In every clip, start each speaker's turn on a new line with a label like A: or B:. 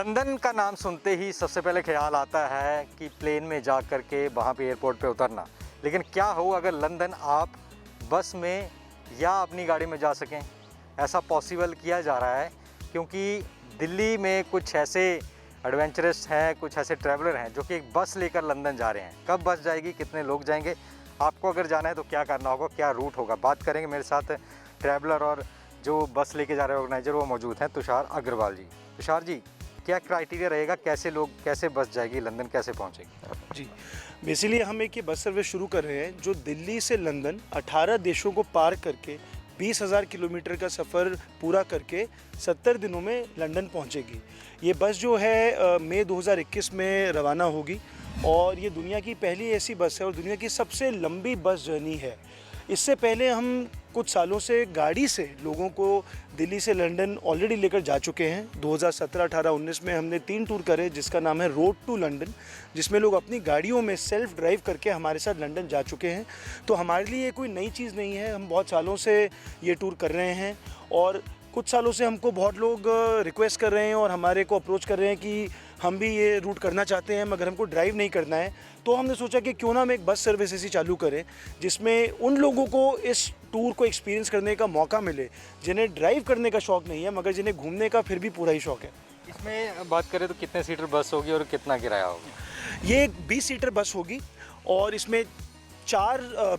A: London का नाम सुनते ही सबसे पहले ख्याल आता है कि प्लेन में जा कर के वहाँ पे एयरपोर्ट पे उतरना। लेकिन क्या हो अगर लंदन आप बस में या अपनी गाड़ी में जा सकें? ऐसा पॉसिबल किया जा रहा है क्योंकि दिल्ली में कुछ ऐसे एडवेंचरस हैं, कुछ ऐसे ट्रैवलर हैं जो कि एक बस लेकर लंदन जा रहे हैं। कब बस जाएगी, कितने लोग जाएंगे, आपको अगर जाना है तो क्या करना होगा, क्या रूट होगा, बात करेंगे। मेरे साथ ट्रैवलर और जो बस लेके जा रहे हैं ऑर्गेनाइजर वो मौजूद हैं, तुषार अग्रवाल जी। तुषार जी, क्या क्राइटेरिया रहेगा, कैसे बस जाएगी लंदन, कैसे पहुंचेगी?
B: जी, बेसिकली हम एक ये बस सर्विस शुरू कर रहे हैं जो दिल्ली से लंदन 18 देशों को पार करके 20,000 किलोमीटर का सफ़र पूरा करके 70 दिनों में लंदन पहुंचेगी। ये बस जो है मई 2021 में रवाना होगी और ये दुनिया की पहली ऐसी बस है और दुनिया की सबसे लंबी बस जर्नी है। इससे पहले हम कुछ सालों से गाड़ी से लोगों को दिल्ली से लंदन ऑलरेडी लेकर जा चुके हैं। 2017, 18, 19 में हमने 3 टूर करे जिसका नाम है रोड टू लंदन, जिसमें लोग अपनी गाड़ियों में सेल्फ ड्राइव करके हमारे साथ लंदन जा चुके हैं। तो हमारे लिए ये कोई नई चीज़ नहीं है, हम बहुत सालों से ये टूर कर रहे हैं और कुछ सालों से हमको बहुत लोग रिक्वेस्ट कर रहे हैं और हमारे को अप्रोच कर रहे हैं कि हम भी ये रूट करना चाहते हैं मगर हमको ड्राइव नहीं करना है। तो हमने सोचा कि क्यों ना हम एक बस सर्विस ऐसी चालू करें जिसमें उन लोगों को इस टूर को एक्सपीरियंस करने का मौका मिले जिन्हें ड्राइव करने का शौक़ नहीं है मगर जिन्हें घूमने का फिर भी पूरा ही शौक़ है।
A: इसमें बात करें तो कितने सीटर बस होगी और कितना किराया होगा?
B: ये एक 20 सीटर बस होगी और इसमें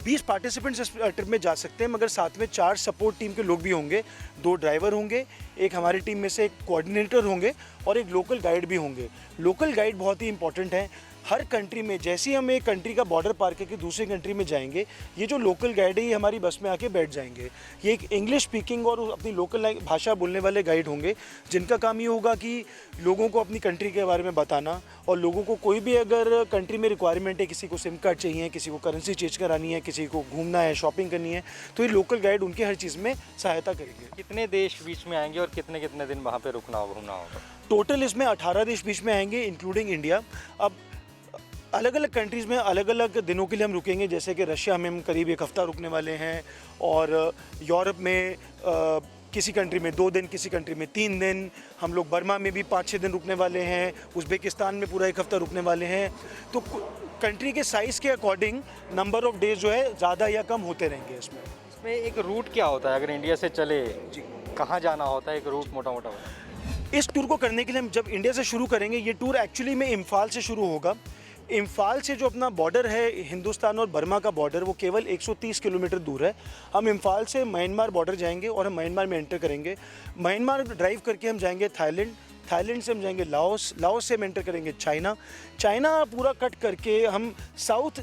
B: 20 पार्टिसिपेंट्स इस ट्रिप में जा सकते हैं मगर साथ में 4 सपोर्ट टीम के लोग भी होंगे। 2 ड्राइवर होंगे, एक हमारी टीम में से एक कोऑर्डिनेटर होंगे और एक लोकल गाइड भी होंगे। लोकल गाइड बहुत ही इंपॉर्टेंट है। हर कंट्री में जैसे ही हम एक कंट्री का बॉर्डर पार करके दूसरी कंट्री में जाएंगे, ये जो लोकल गाइड है ये हमारी बस में आके बैठ जाएंगे। ये एक इंग्लिश स्पीकिंग और अपनी लोकल भाषा बोलने वाले गाइड होंगे जिनका काम ये होगा कि लोगों को अपनी कंट्री के बारे में बताना और लोगों को कोई भी अगर कंट्री में रिक्वायरमेंट है, किसी को सिम कार्ड चाहिए, किसी को करेंसी चेंज करानी है, किसी को घूमना है, शॉपिंग करनी है, तो ये लोकल गाइड उनकी हर चीज़ में सहायता करेंगे।
A: कितने देश बीच में आएंगे और कितने कितने दिन वहाँ पे रुकना होगा, घूमना होगा?
B: टोटल इसमें 18 देश बीच में आएंगे इंक्लूडिंग इंडिया। अब अलग अलग कंट्रीज़ में अलग अलग दिनों के लिए हम रुकेंगे, जैसे कि रशिया में हम करीब 1 हफ़्ता रुकने वाले हैं और यूरोप में किसी कंट्री में 2 दिन, किसी कंट्री में 3 दिन। हम लोग बर्मा में भी 5-6 दिन रुकने वाले हैं, उज़्बेकिस्तान में पूरा 1 हफ़्ता रुकने वाले हैं। तो कंट्री के साइज़ के अकॉर्डिंग नंबर ऑफ़ डेज़ जो है ज़्यादा या कम होते रहेंगे। इसमें
A: एक रूट क्या होता है अगर इंडिया से चले जी, कहाँ जाना होता है? एक रूट मोटा मोटा होता है।
B: इस टूर को करने के लिए हम जब इंडिया से शुरू करेंगे, ये टूर एक्चुअली में इम्फाल से शुरू होगा। इम्फाल से जो अपना बॉर्डर है हिंदुस्तान और बर्मा का बॉर्डर, वो केवल 130 किलोमीटर दूर है। हम इम्फाल से म्यांमार बॉर्डर जाएंगे और हम म्यांमार में एंटर करेंगे। म्यांमार ड्राइव करके हम जाएंगे थाईलैंड, थाईलैंड से हम जाएंगे लाओस, लाओस से हम एंटर करेंगे चाइना, चाइना पूरा कट करके हम साउथ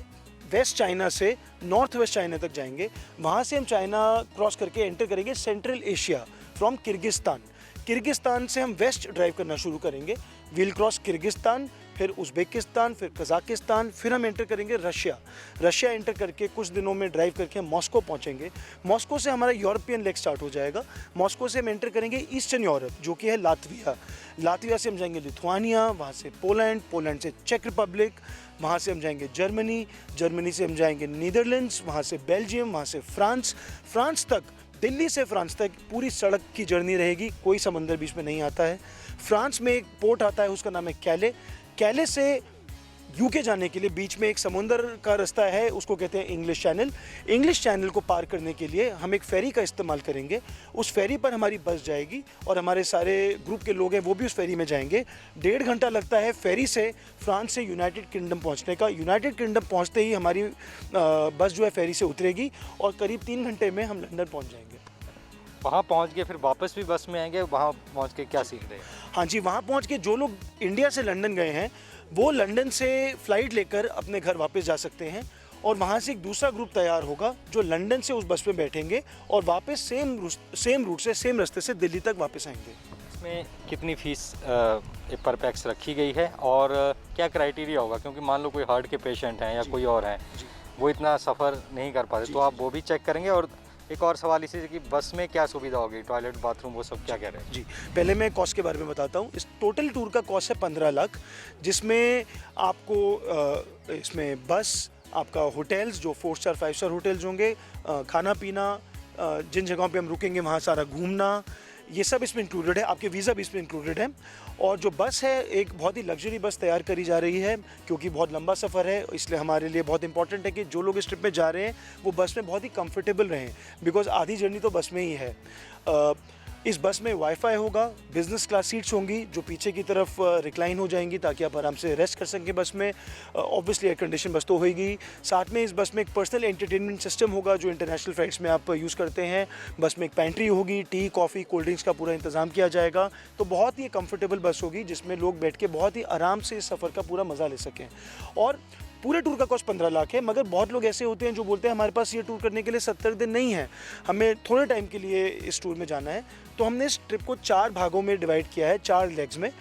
B: वेस्ट चाइना से नॉर्थ वेस्ट चाइना तक जाएंगे। वहाँ से हम चाइना क्रॉस करके एंटर करेंगे central Asia from Kyrgyzstan. Kyrgyzstan से हम वेस्ट ड्राइव करना शुरू करेंगे, वील क्रॉस किर्गिस्तान, फिर उज़्बेकिस्तान, फिर कज़ाकिस्तान, फिर हम एंटर करेंगे रशिया। रशिया एंटर करके कुछ दिनों में ड्राइव करके हम मॉस्को पहुंचेंगे। मॉस्को से हमारा यूरोपियन लेग स्टार्ट हो जाएगा। मॉस्को से हम एंटर करेंगे ईस्टर्न यूरोप जो कि है लातविया। लातविया से हम जाएंगे लिथुआनिया, वहाँ से पोलैंड, पोलैंड से चेक रिपब्लिक, वहाँ से हम जाएंगे जर्मनी, जर्मनी से हम जाएंगे नीदरलैंड्स, वहाँ से बेल्जियम, वहाँ से फ्रांस। फ्रांस तक, दिल्ली से फ्रांस तक पूरी सड़क की जर्नी रहेगी, कोई समंदर बीच में नहीं आता है। फ्रांस में एक पोर्ट आता है, उसका नाम है कैले। कैले से यूके जाने के लिए बीच में एक समुंदर का रास्ता है, उसको कहते हैं इंग्लिश चैनल। इंग्लिश चैनल को पार करने के लिए हम एक फेरी का इस्तेमाल करेंगे। उस फेरी पर हमारी बस जाएगी और हमारे सारे ग्रुप के लोग हैं वो भी उस फेरी में जाएंगे। 1.5 घंटा लगता है फेरी से फ्रांस से यूनाइटेड किंगडम पहुंचने का। यूनाइटेड किंगडम पहुंचते ही हमारी बस जो है फेरी से उतरेगी और करीब 3 घंटे में हम लंदन पहुँच जाएंगे।
A: वहाँ पहुँच के फिर वापस भी बस में आएंगे, वहाँ पहुँच के क्या सीख रहे हैं?
B: हाँ जी, वहाँ पहुँच के जो लोग इंडिया से लंदन गए हैं वो लंदन से फ़्लाइट लेकर अपने घर वापस जा सकते हैं और वहाँ से एक दूसरा ग्रुप तैयार होगा जो लंदन से उस बस में बैठेंगे और वापस सेम रूट से, सेम रास्ते से दिल्ली तक वापस आएंगे।
A: इसमें कितनी फ़ीस पर पैक्स रखी गई है और क्या क्राइटेरिया होगा? क्योंकि मान लो कोई हार्ट के पेशेंट हैं या कोई और हैं, वो इतना सफ़र नहीं कर पाते, तो आप वो भी चेक करेंगे। और एक और सवाल इसी कि बस में क्या सुविधा होगी, टॉयलेट, बाथरूम, वो सब क्या कह रहे हैं? जी,
B: पहले मैं कॉस्ट के बारे में बताता हूँ। इस टोटल टूर का कॉस्ट है 15 लाख, जिसमें आपको इसमें बस, आपका होटल्स जो 4 स्टार 5 स्टार होटल्स होंगे, खाना पीना, जिन जगहों पे हम रुकेंगे वहाँ सारा घूमना, ये सब इसमें इंक्लूडेड है, आपके वीज़ा भी इसमें इंक्लूडेड है। और जो बस है एक बहुत ही लग्जरी बस तैयार करी जा रही है, क्योंकि बहुत लंबा सफ़र है, इसलिए हमारे लिए बहुत इंपॉर्टेंट है कि जो लोग इस ट्रिप में जा रहे हैं वो बस में बहुत ही कंफर्टेबल रहें, बिकॉज़ आधी जर्नी तो बस में ही है। इस बस में वाईफाई होगा, बिज़नेस क्लास सीट्स होंगी जो पीछे की तरफ रिक्लाइन हो जाएंगी ताकि आप आराम से रेस्ट कर सकें बस में। ऑब्वियसली एयर कंडीशन बस तो होगी, साथ में इस बस में एक पर्सनल एंटरटेनमेंट सिस्टम होगा जो इंटरनेशनल फ्लाइट्स में आप यूज़ करते हैं। बस में एक पेंट्री होगी, टी, कॉफ़ी, कोल्ड ड्रिंक्स का पूरा इंतज़ाम किया जाएगा। तो बहुत ही कंफर्टेबल बस होगी जिसमें लोग बैठ के बहुत ही आराम से इस सफ़र का पूरा मज़ा ले सकें। और पूरे टूर का कॉस्ट 15 लाख है, मगर बहुत लोग ऐसे होते हैं जो बोलते हैं हमारे पास ये टूर करने के लिए 70 दिन नहीं है, हमें थोड़े टाइम के लिए इस टूर में जाना है। तो हमने इस ट्रिप को 4 भागों में डिवाइड किया है, 4 लेग्स में।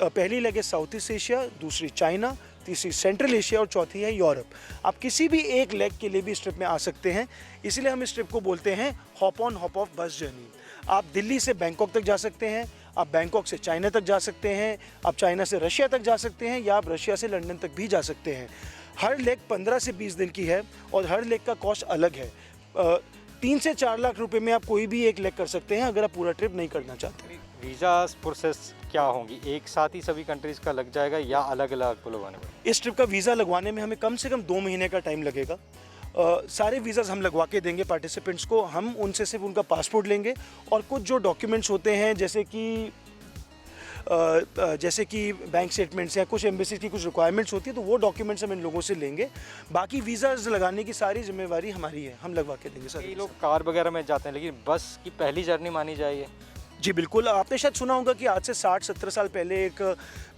B: पहली लेग है साउथ ईस्ट एशिया, दूसरी चाइना, तीसरी सेंट्रल एशिया और चौथी है यूरोप। आप किसी भी एक लेग के लिए भी इस ट्रिप में आ सकते हैं, इसीलिए हम इस ट्रिप को बोलते हैं hop on hop off bus journey. आप दिल्ली से बैंकॉक तक जा सकते हैं, आप बैंकॉक से चाइना तक जा सकते हैं, आप चाइना से रशिया तक जा सकते हैं, या आप रशिया से लंदन तक भी जा सकते हैं। हर लेग 15 से 20 दिन की है और हर लेग का कॉस्ट अलग है। 3 से 4 लाख रुपए में आप कोई भी एक लेग कर सकते हैं अगर आप पूरा ट्रिप नहीं करना चाहते।
A: वीज़ा प्रोसेस क्या होंगी, एक साथ ही सभी कंट्रीज़ का लग जाएगा या अलग अलग को लगवाने पड़ेगा?
B: इस ट्रिप का वीज़ा लगवाने में हमें कम से कम 2 महीने का टाइम लगेगा। सारे वीज़ाज़ हम लगवा के देंगे पार्टिसिपेंट्स को, हम उनसे सिर्फ उनका पासपोर्ट लेंगे और कुछ जो डॉक्यूमेंट्स होते हैं जैसे कि बैंक स्टेटमेंट्स या कुछ एम्बेसी की कुछ रिक्वायरमेंट्स होती है तो वो डॉक्यूमेंट्स हम इन लोगों से लेंगे। बाकी वीज़ाज़ लगाने की सारी जिम्मेवारी हमारी है, हम लगवा के देंगे।
A: कई लोग कार वगैरह में जाते हैं लेकिन बस की पहली जर्नी मानी जाए।
B: जी बिल्कुल, आपने शायद सुना होगा कि आज से 60-70 साल पहले एक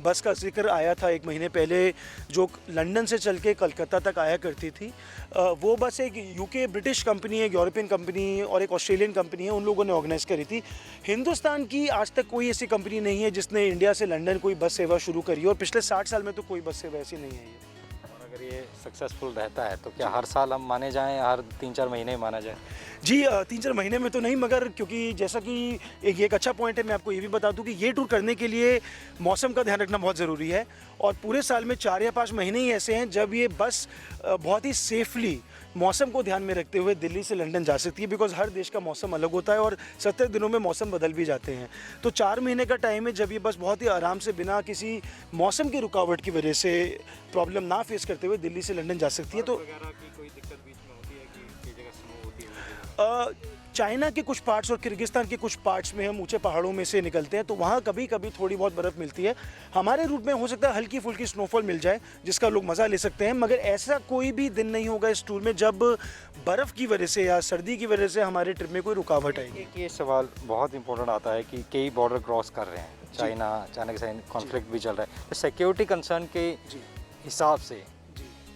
B: बस का जिक्र आया था, एक महीने पहले, जो लंदन से चल के कलकत्ता तक आया करती थी। वो बस एक यूके ब्रिटिश कंपनी, एक यूरोपियन कंपनी और एक ऑस्ट्रेलियन कंपनी है, उन लोगों ने ऑर्गेनाइज़ करी थी। हिंदुस्तान की आज तक कोई ऐसी कंपनी नहीं है जिसने इंडिया से लंदन कोई बस सेवा शुरू करी है, और पिछले 60 साल में तो कोई बस सेवा ऐसी नहीं है ये।
A: अगर ये सक्सेसफुल रहता है तो क्या हर साल हम माने जाएं या हर 3-4 महीने माना जाए?
B: जी 3-4 महीने में तो नहीं, मगर क्योंकि जैसा कि एक अच्छा पॉइंट है, मैं आपको ये भी बता दूं कि ये टूर करने के लिए मौसम का ध्यान रखना बहुत ज़रूरी है। और पूरे साल में 4 या 5 महीने ही ऐसे हैं जब ये बस बहुत ही सेफली मौसम को ध्यान में रखते हुए दिल्ली से लंदन जा सकती है, बिकॉज़ हर देश का मौसम अलग होता है और 70 दिनों में मौसम बदल भी जाते हैं। तो 4 महीने का टाइम है जब ये बस बहुत ही आराम से बिना किसी मौसम की रुकावट की वजह से प्रॉब्लम ना फेस करते हुए दिल्ली से लंदन जा सकती है। तो
A: कोई दिक्कत बीच में होती है कि ये जगह स्नो होती है?
B: चाइना के कुछ पार्ट्स और किर्गिस्तान के कुछ पार्ट्स में हम ऊंचे पहाड़ों में से निकलते हैं, तो वहाँ कभी कभी थोड़ी बहुत बर्फ़ मिलती है। हमारे रूट में हो सकता है हल्की फुल्की स्नोफॉल मिल जाए जिसका लोग मज़ा ले सकते हैं, मगर ऐसा कोई भी दिन नहीं होगा इस टूर में जब बर्फ़ की वजह से या सर्दी की वजह से हमारे ट्रिप में कोई रुकावट आएगी।
A: एक ये सवाल बहुत इंपॉर्टेंट आता है कि कई बॉर्डर क्रॉस कर रहे हैं, चाइना के साथ कॉन्फ्लिक्ट भी चल रहा है, तो सिक्योरिटी कंसर्न के हिसाब से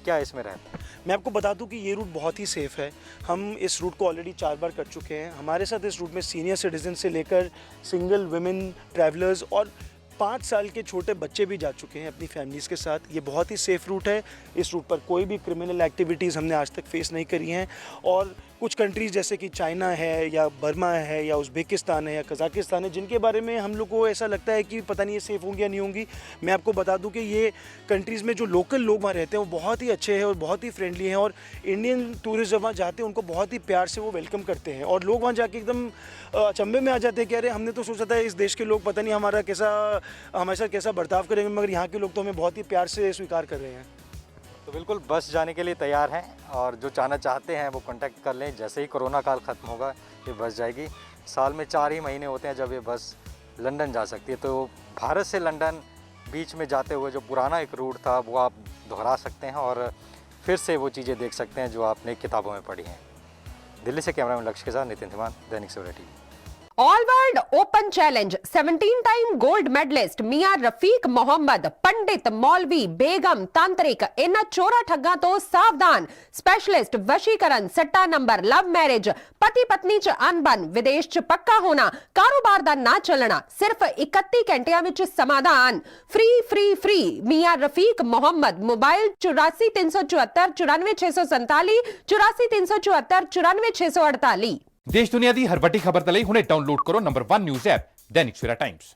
A: क्या इसमें रहता है?
B: मैं आपको बता दूं कि ये रूट बहुत ही सेफ़ है। हम इस रूट को ऑलरेडी 4 बार कर चुके हैं। हमारे साथ इस रूट में सीनियर सिटीजन से लेकर सिंगल वुमेन ट्रैवलर्स और 5 साल के छोटे बच्चे भी जा चुके हैं अपनी फैमिलीज़ के साथ। ये बहुत ही सेफ़ रूट है। इस रूट पर कोई भी क्रिमिनल एक्टिविटीज़ हमने आज तक फेस नहीं करी हैं। और कुछ कंट्रीज़ जैसे कि चाइना है या बर्मा है या उज़्बेकिस्तान है या कज़ाकिस्तान है, जिनके बारे में हम लोग को ऐसा लगता है कि पता नहीं ये सेफ़ होंगी या नहीं होंगी, मैं आपको बता दूं कि ये कंट्रीज़ में जो लोकल लोग वहाँ रहते हैं वो बहुत ही अच्छे हैं और बहुत ही फ्रेंडली हैं, और इंडियन टूरिस्ट जब वहाँ जाते हैं उनको बहुत ही प्यार से वो वेलकम करते हैं। और लोग वहाँ जाके एकदम अचंभे में आ जाते हैं कि अरे हमने तो सोचा था इस देश के लोग पता नहीं हमारे साथ कैसा बर्ताव करेंगे, मगर यहाँ के लोग तो हमें बहुत ही प्यार से स्वीकार कर रहे हैं।
A: तो बिल्कुल बस जाने के लिए तैयार हैं, और जो जाना चाहते हैं वो कांटेक्ट कर लें। जैसे ही कोरोना काल ख़त्म होगा ये बस जाएगी। साल में 4 ही महीने होते हैं जब ये बस लंदन जा सकती है। तो भारत से लंदन बीच में जाते हुए जो पुराना एक रूट था वो आप दोहरा सकते हैं और फिर से वो चीज़ें देख सकते हैं जो आपने किताबों में पढ़ी हैं। दिल्ली से कैमरामैन लक्ष्य के साथ Nitin Dhiman, Dainik Savera TV.
C: All world open challenge 17 time gold medalist मियां रफीक मोहम्मद, पंडित, मौलवी, बेगम, तांत्रिक, इन चोरा ठग्गा तो सावधान। स्पेशलिस्ट वशीकरण, सट्टा नंबर, लव मैरिज, पति पत्नी च अनबन, विदेश च पक्का होना, कारोबार दा ना चलना, सिर्फ 31 घंटिया विच समाधान। फ्री फ्री फ्री मियां रफीक मोहम्मद। मोबाइल 84 374 94 647 84 374 94 648।
D: देश दुनिया दी हर बड़ी खबर तले हुणे डाउनलोड करो number 1 news app Dainik Savera times.